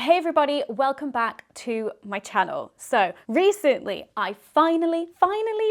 Hey everybody, welcome back to my channel. So recently I finally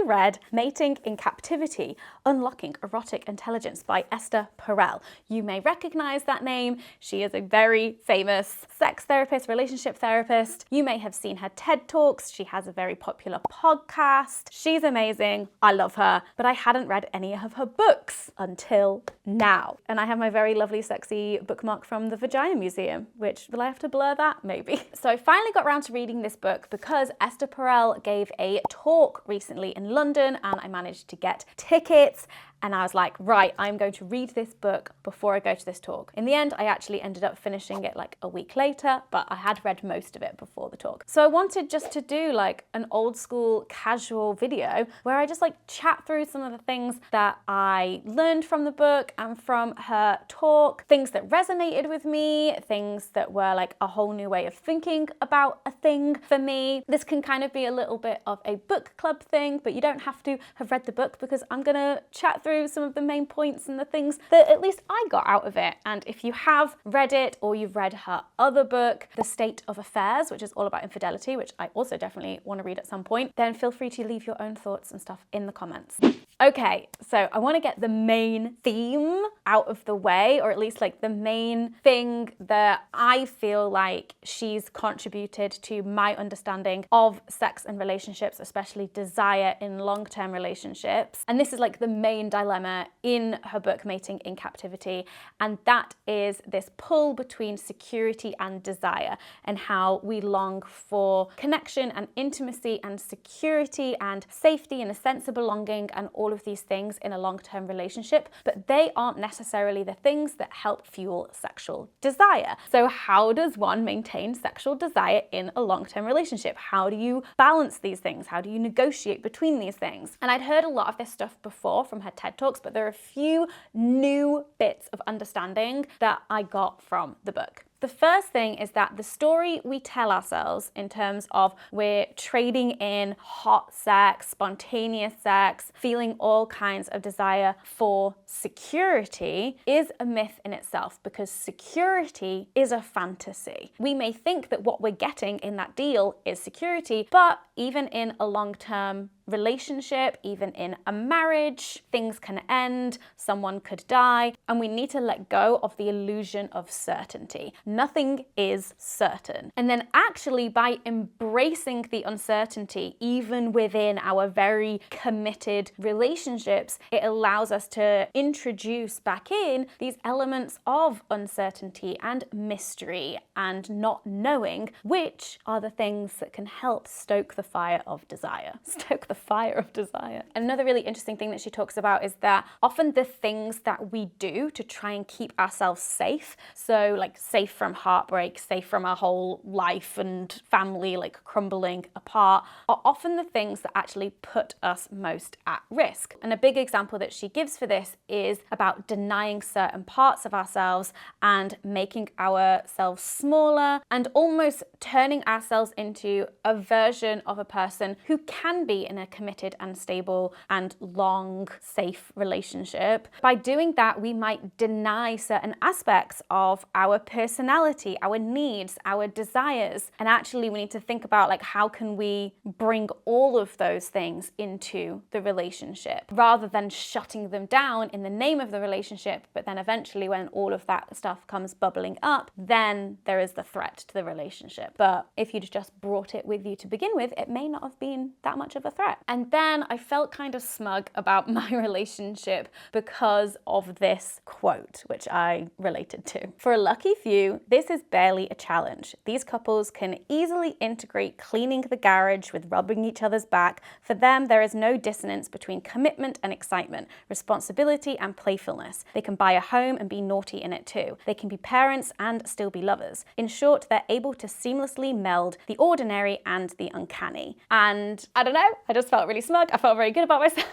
read Mating in Captivity, Unlocking Erotic Intelligence by Esther Perel. You may recognize that name. She is a very famous sex therapist, relationship therapist. You may have seen her TED Talks. She has a very popular podcast. She's amazing. I love her, but I hadn't read any of her books until now. And I have my very lovely sexy bookmark from the Vagina Museum, which will I have to blur that? Maybe. So I finally got around to reading this book because Esther Perel gave a talk recently in London and I managed to get tickets. And I was like, right, I'm going to read this book before I go to this talk. In the end, I actually ended up finishing it like a week later, but I had read most of it before the talk. So I wanted just to do like an old school casual video where I just like chat through some of the things that I learned from the book and from her talk, things that resonated with me, things that were like a whole new way of thinking about a thing for me. This can kind of be a little bit of a book club thing, but you don't have to have read the book because I'm gonna chat through some of the main points and the things that at least I got out of it. And if you have read it or you've read her other book, The State of Affairs, which is all about infidelity, which I also definitely want to read at some point, then feel free to leave your own thoughts and stuff in the comments. Okay, so I want to get the main theme out of the way, or at least like the main thing that I feel like she's contributed to my understanding of sex and relationships, especially desire in long-term relationships. And this is like the main dilemma in her book, Mating in Captivity. And that is this pull between security and desire and how we long for connection and intimacy and security and safety and a sense of belonging and all of these things in a long-term relationship, but they aren't necessarily the things that help fuel sexual desire. So how does one maintain sexual desire in a long-term relationship? How do you balance these things? How do you negotiate between these things? And I'd heard a lot of this stuff before from her TED Talks, but there are a few new bits of understanding that I got from the book. The first thing is that the story we tell ourselves in terms of we're trading in hot sex, spontaneous sex, feeling all kinds of desire for security is a myth in itself because security is a fantasy. We may think that what we're getting in that deal is security, but even in a long-term relationship, even in a marriage, things can end, someone could die, and we need to let go of the illusion of certainty. Nothing is certain. And then actually by embracing the uncertainty, even within our very committed relationships, it allows us to introduce back in these elements of uncertainty and mystery and not knowing, which are the things that can help stoke the fire of desire. Stoke the fire of desire. Another really interesting thing that she talks about is that often the things that we do to try and keep ourselves safe, so like safe from heartbreak, safe from our whole life and family like crumbling apart, are often the things that actually put us most at risk. And a big example that she gives for this is about denying certain parts of ourselves and making ourselves smaller and almost turning ourselves into a version of a person who can be in a committed and stable and long, safe relationship. By doing that, we might deny certain aspects of our personality, our needs, our desires. And actually, we need to think about like, how can we bring all of those things into the relationship rather than shutting them down in the name of the relationship. But then eventually when all of that stuff comes bubbling up, then there is the threat to the relationship. But if you'd just brought it with you to begin with, it may not have been that much of a threat. And then I felt kind of smug about my relationship because of this quote, which I related to. For a lucky few, this is barely a challenge. These couples can easily integrate cleaning the garage with rubbing each other's back. For them, there is no dissonance between commitment and excitement, responsibility and playfulness. They can buy a home and be naughty in it too. They can be parents and still be lovers. In short, they're able to seamlessly meld the ordinary and the uncanny. And I don't know, I just felt really smug. I felt very good about myself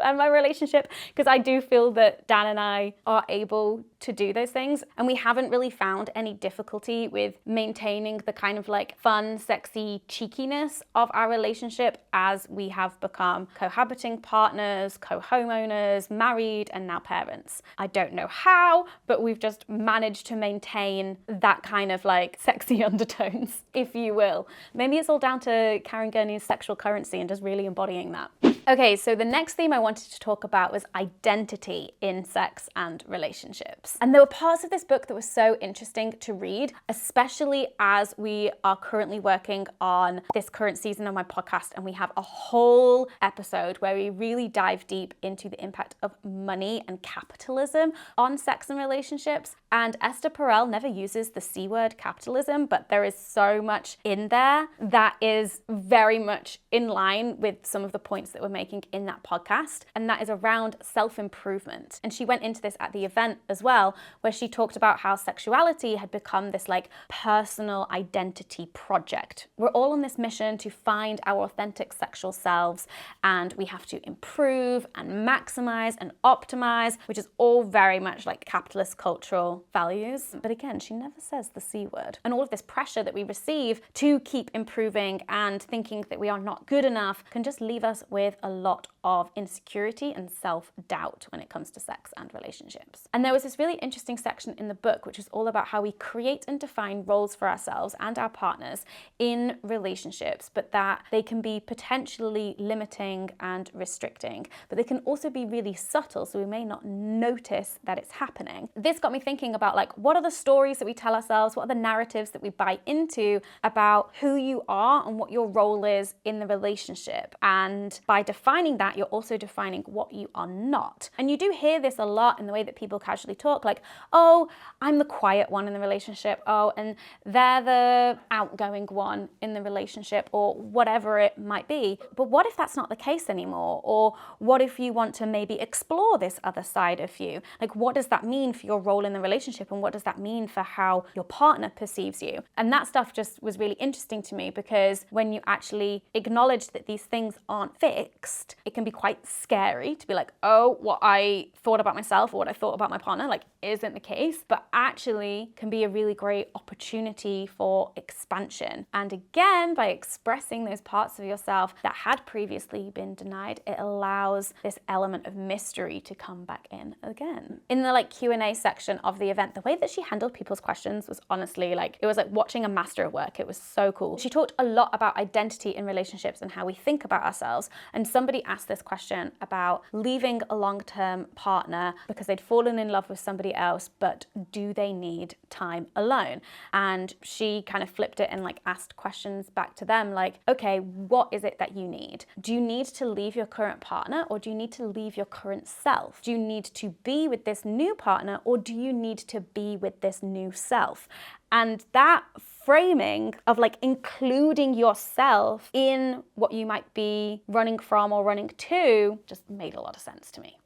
and my relationship, because I do feel that Dan and I are able to do those things, and we haven't really found any difficulty with maintaining the kind of like fun, sexy cheekiness of our relationship as we have become cohabiting partners, co-homeowners, married, and now parents. I don't know how, but we've just managed to maintain that kind of like sexy undertones, if you will. Maybe it's all down to Karen Gurney's sexual currency and just really embodying that. Okay, so the next theme I wanted to talk about was identity in sex and relationships. And there were parts of this book that were so interesting to read, especially as we are currently working on this current season of my podcast, and we have a whole episode where we really dive deep into the impact of money and capitalism on sex and relationships. And Esther Perel never uses the C word, capitalism, but there is so much in there that is very much in line with some of the points that we're making in that podcast, and that is around self-improvement. And she went into this at the event as well, where she talked about how sexuality had become this like personal identity project. We're all on this mission to find our authentic sexual selves, and we have to improve and maximize and optimize, which is all very much like capitalist cultural values. But again, she never says the C word. And all of this pressure that we receive to keep improving and thinking that we are not good enough can just leave us with a lot of insecurity and self-doubt when it comes to sex and relationships. And there was this really interesting section in the book which is all about how we create and define roles for ourselves and our partners in relationships, but that they can be potentially limiting and restricting, but they can also be really subtle, so we may not notice that it's happening. This got me thinking about like, what are the stories that we tell ourselves? What are the narratives that we buy into about who you are and what your role is in the relationship? And by defining that, you're also defining what you are not. And you do hear this a lot in the way that people casually talk, like, oh, I'm the quiet one in the relationship, oh, and they're the outgoing one in the relationship, or whatever it might be. But what if that's not the case anymore? Or what if you want to maybe explore this other side of you? Like, what does that mean for your role in the relationship, and what does that mean for how your partner perceives you? And that stuff just was really interesting to me, because when you actually acknowledge that these things aren't fixed, it can be quite scary to be like, oh, what I thought about myself or what I thought about my partner like isn't the case, but actually can be a really great opportunity for expansion. And again, by expressing those parts of yourself that had previously been denied, it allows this element of mystery to come back in again. In the like Q&A section of the event, the way that she handled people's questions was honestly like, it was like watching a master at work. It was so cool. She talked a lot about identity in relationships and how we think about ourselves. And somebody asked this question about leaving a long-term partner because they'd fallen in love with somebody else, but do they need time alone? And she kind of flipped it and like asked questions back to them like, okay, what is it that you need? Do you need to leave your current partner, or do you need to leave your current self? Do you need to be with this new partner, or do you need to be with this new self? And that framing of like including yourself in what you might be running from or running to just made a lot of sense to me.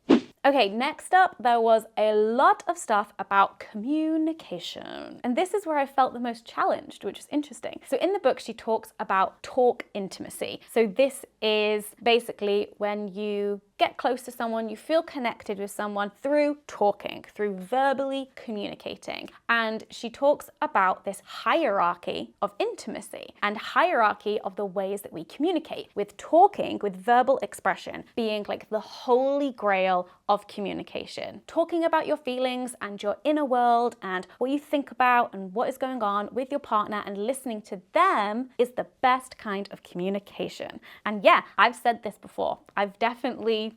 Okay, next up, there was a lot of stuff about communication. And this is where I felt the most challenged, which is interesting. So in the book, she talks about talk intimacy. So this is basically when you get close to someone, you feel connected with someone through talking, through verbally communicating. And she talks about this hierarchy of intimacy and hierarchy of the ways that we communicate, with talking, with verbal expression being like the holy grail of communication. Talking about your feelings and your inner world and what you think about and what is going on with your partner and listening to them is the best kind of communication. And yeah, I've said this before. I've definitely,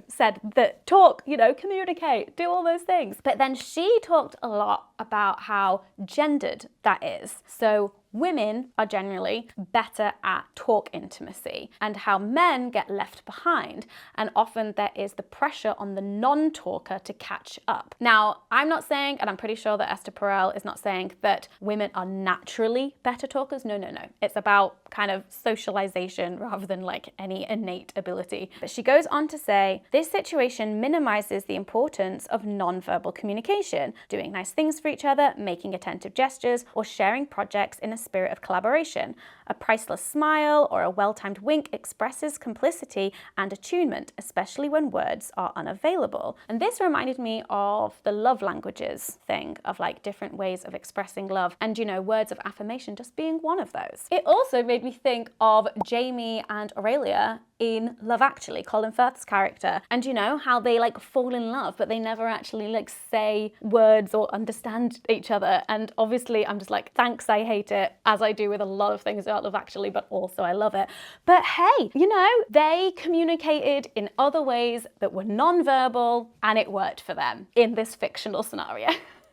said that talk, communicate, do all those things. But then she talked a lot about how gendered that is. So women are generally better at talk intimacy and how men get left behind. And often there is the pressure on the non-talker to catch up. Now, I'm not saying, and I'm pretty sure that Esther Perel is not saying that women are naturally better talkers. No. It's about kind of socialization rather than like any innate ability. But she goes on to say, this situation minimizes the importance of non-verbal communication, doing nice things for each other, making attentive gestures, or sharing projects in a spirit of collaboration. A priceless smile or a well-timed wink expresses complicity and attunement, especially when words are unavailable. And this reminded me of the love languages thing, of like different ways of expressing love, and you know, words of affirmation just being one of those. It also made me think of Jamie and Aurelia in Love Actually, Colin Firth's character, and you know how they like fall in love but they never actually like say words or understand each other. And obviously I'm just like, thanks, I hate it, as I do with a lot of things about Love Actually, but also I love it. But hey, you know, they communicated in other ways that were non-verbal and it worked for them in this fictional scenario.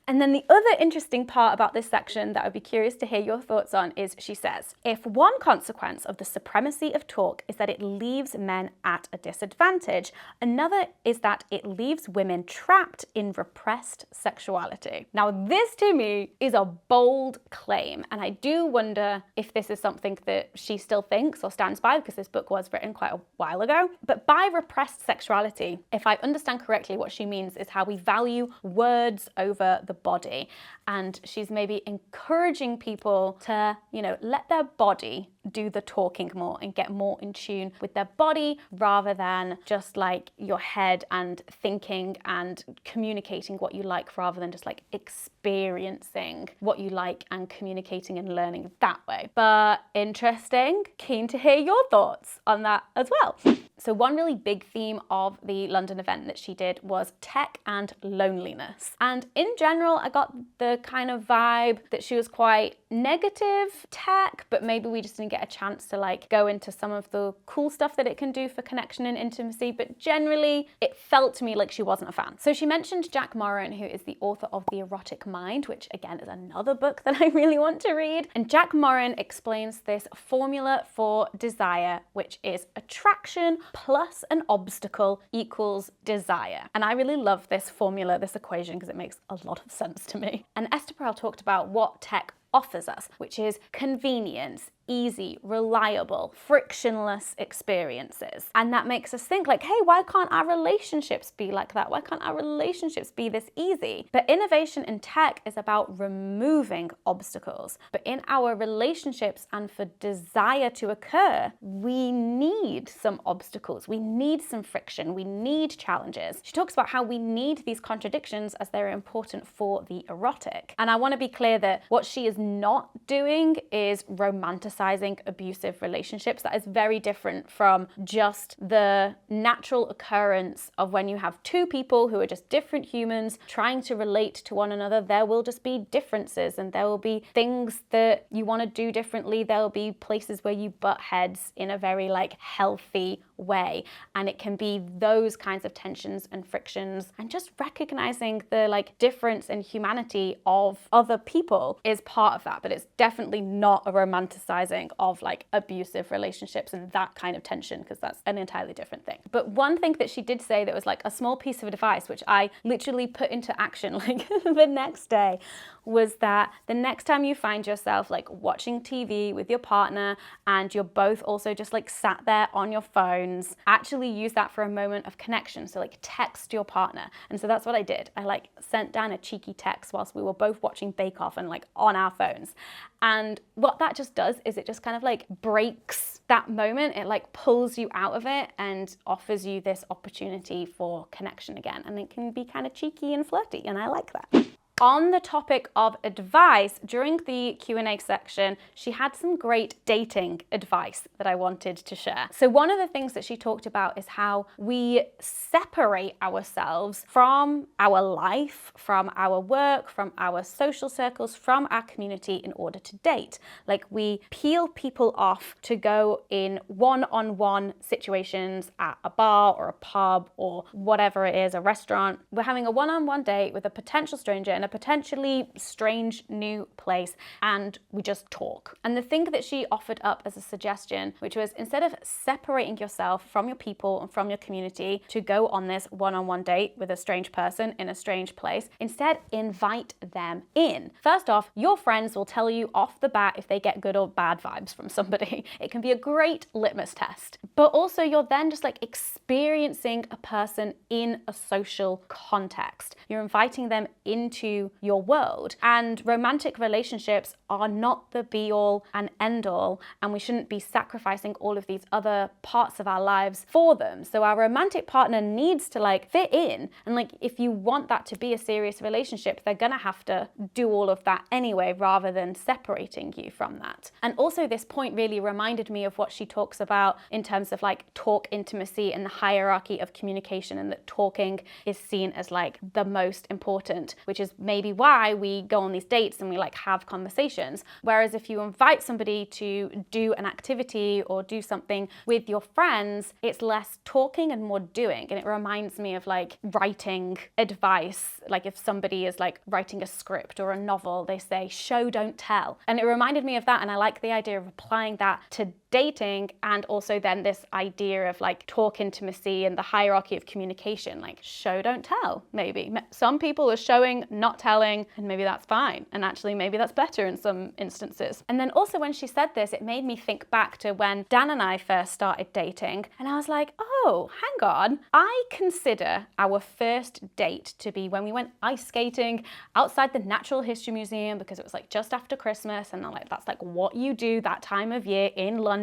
And then the other interesting part about this section that I'd be curious to hear your thoughts on is she says, if one consequence of the supremacy of talk is that it leaves men at a disadvantage, another is that it leaves women trapped in repressed sexuality. Now, this to me is a bold claim, and I do wonder if this is something that she still thinks or stands by, because this book was written quite a while ago. But by repressed sexuality, if I understand correctly, what she means is how we value words over the body, and she's maybe encouraging people to, you know, let their body do the talking more and get more in tune with their body rather than just like your head and thinking and communicating what you like, rather than just like experiencing what you like and communicating and learning that way. But interesting, keen to hear your thoughts on that as well. So one really big theme of the London event that she did was tech and loneliness. And in general, I got the kind of vibe that she was quite negative tech, but maybe we just didn't get a chance to like go into some of the cool stuff that it can do for connection and intimacy. But generally, it felt to me like she wasn't a fan. So she mentioned Jack Moran, who is the author of The Erotic Mind, which again is another book that I really want to read. And Jack Moran explains this formula for desire, which is attraction plus an obstacle equals desire. And I really love this formula, this equation, because it makes a lot of sense to me. And Esther Perel talked about what tech offers us, which is convenience, easy, reliable, frictionless experiences. And that makes us think like, hey, why can't our relationships be like that? Why can't our relationships be this easy? But innovation in tech is about removing obstacles. But in our relationships and for desire to occur, we need some obstacles. We need some friction. We need challenges. She talks about how we need these contradictions as they're important for the erotic. And I want to be clear that what she is not doing is romanticizing abusive relationships. That is very different from just the natural occurrence of when you have two people who are just different humans trying to relate to one another. There will just be differences, and there will be things that you want to do differently. There will be places where you butt heads in a very like healthy way, and it can be those kinds of tensions and frictions, and just recognizing the like difference in humanity of other people is part of that. But it's definitely not a romanticizing of like abusive relationships and that kind of tension, because that's an entirely different thing. But one thing that she did say that was like a small piece of advice, which I literally put into action like the next day, was that the next time you find yourself like watching TV with your partner and you're both also just like sat there on your phones, actually use that for a moment of connection. So like text your partner. And so that's what I did. I like sent down a cheeky text whilst we were both watching Bake Off and like on our phones. And what that just does is it just kind of like breaks that moment. It like pulls you out of it and offers you this opportunity for connection again. And it can be kind of cheeky and flirty, and I like that. On the topic of advice, during the Q&A section, she had some great dating advice that I wanted to share. So one of the things that she talked about is how we separate ourselves from our life, from our work, from our social circles, from our community in order to date. Like we peel people off to go in one-on-one situations at a bar or a pub or whatever it is, a restaurant. We're having a one-on-one date with a potential stranger in a potentially strange new place and we just talk. And the thing that she offered up as a suggestion, which was instead of separating yourself from your people and from your community to go on this one-on-one date with a strange person in a strange place, instead invite them in. First off, your friends will tell you off the bat if they get good or bad vibes from somebody. It can be a great litmus test. But also you're then just like experiencing a person in a social context. You're inviting them into your world, and romantic relationships are not the be all and end all, and we shouldn't be sacrificing all of these other parts of our lives for them. So our romantic partner needs to like fit in, and like if you want that to be a serious relationship, they're gonna have to do all of that anyway rather than separating you from that. And also this point really reminded me of what she talks about in terms of like talk intimacy and the hierarchy of communication, and that talking is seen as like the most important, which is maybe why we go on these dates and we like have conversations. Whereas if you invite somebody to do an activity or do something with your friends, it's less talking and more doing. And it reminds me of like writing advice. Like if somebody is like writing a script or a novel, they say show, don't tell. And it reminded me of that, and I like the idea of applying that to dating, and also then this idea of like talk intimacy and the hierarchy of communication, like show, don't tell. Maybe some people are showing, not telling, and maybe that's fine, and actually maybe that's better in some instances. And then also when she said this, it made me think back to when Dan and I first started dating, and I was like, oh, hang on, I consider our first date to be when we went ice skating outside the Natural History Museum, because it was like just after Christmas, and I'm like, that's like what you do that time of year in London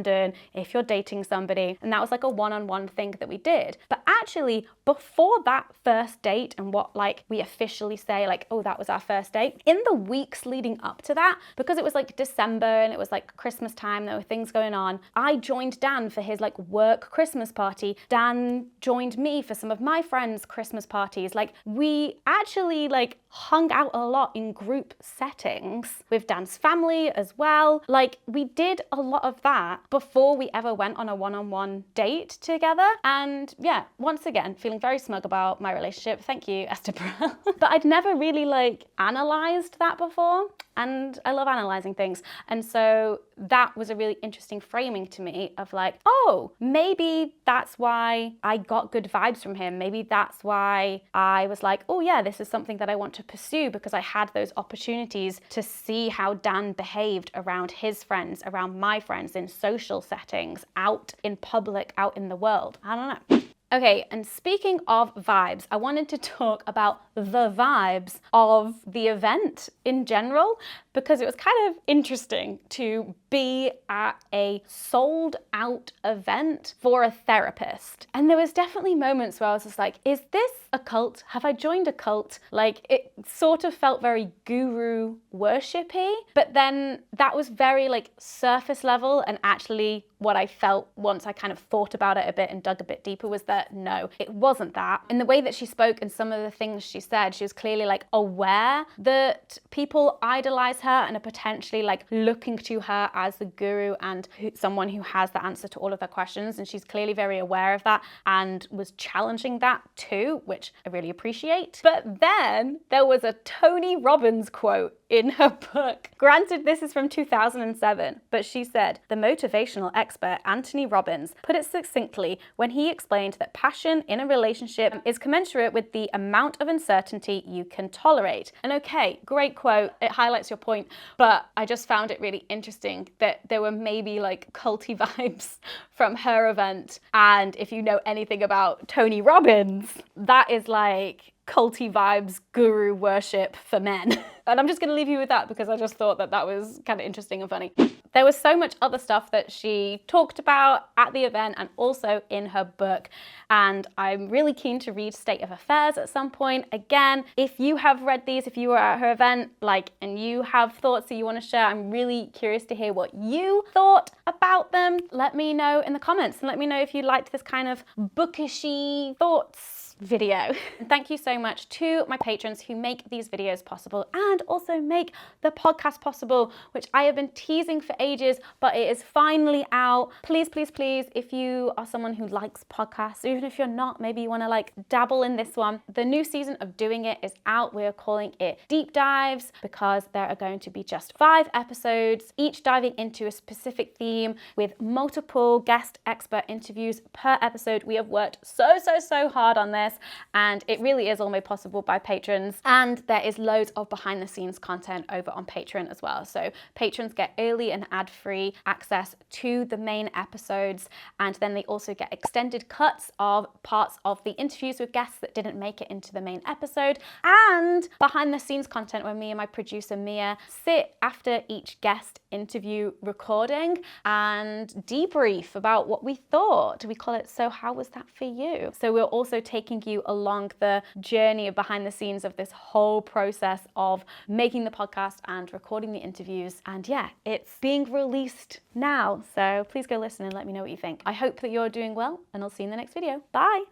if you're dating somebody. And that was like a one-on-one thing that we did. But actually before that first date, and what like we officially say like, oh, that was our first date, in the weeks leading up to that, because it was like December and it was like Christmas time, there were things going on, I joined Dan for his like work Christmas party. Dan joined me for some of my friends' Christmas parties. Like we actually like hung out a lot in group settings with Dan's family as well. Like we did a lot of that before we ever went on a one-on-one date together. And yeah, once again, feeling very smug about my relationship. Thank you, Esther Perel. But I'd never really like analyzed that before, and I love analyzing things. And so that was a really interesting framing to me of like, oh, maybe that's why I got good vibes from him. Maybe that's why I was like, oh yeah, this is something that I want to pursue, because I had those opportunities to see how Dan behaved around his friends, around my friends, in social settings, out in public, out in the world. I don't know. Okay, and speaking of vibes, I wanted to talk about the vibes of the event in general, because it was kind of interesting to be at a sold out event for a therapist. And there was definitely moments where I was just like, is this a cult? Have I joined a cult? Like it sort of felt very guru worshipy, but then that was very like surface level, and actually what I felt once I kind of thought about it a bit and dug a bit deeper was that no, it wasn't that. In the way that she spoke and some of the things she said, she was clearly like aware that people idolize her and are potentially like looking to her as the guru and someone who has the answer to all of their questions. And she's clearly very aware of that and was challenging that too, which I really appreciate. But then there was a Tony Robbins quote in her book. Granted, this is from 2007, but she said, the motivational expert Anthony Robbins put it succinctly when he explained that passion in a relationship is commensurate with the amount of uncertainty you can tolerate. And okay, great quote, it highlights your point, but I just found it really interesting that there were maybe like culty vibes from her event. And if you know anything about Tony Robbins, that is like culty vibes, guru worship for men. And I'm just going to leave you with that because I just thought that that was kind of interesting and funny. There was so much other stuff that she talked about at the event and also in her book. And I'm really keen to read State of Affairs at some point. Again, if you have read these, if you were at her event, like, and you have thoughts that you want to share, I'm really curious to hear what you thought about them. Let me know in the comments and let me know if you liked this kind of bookishy thoughts video. And thank you so much to my patrons who make these videos possible and also make the podcast possible, which I have been teasing for ages, but it is finally out. Please, please, please, if you are someone who likes podcasts, even if you're not, maybe you want to like dabble in this one. The new season of doing it is out. We're calling it Deep Dives because there are going to be just 5 episodes, each diving into a specific theme with multiple guest expert interviews per episode. We have worked so hard on this, and it really is all made possible by patrons. And there is loads of behind the scenes content over on Patreon as well. So patrons get early and ad-free access to the main episodes, and then they also get extended cuts of parts of the interviews with guests that didn't make it into the main episode, and behind the scenes content where me and my producer Mia sit after each guest interview recording and debrief about what we thought. We call it So How Was That For You? So we're also taking you along the journey of behind the scenes of this whole process of making the podcast and recording the interviews. And yeah, it's being released now. So please go listen and let me know what you think. I hope that you're doing well, and I'll see you in the next video. Bye.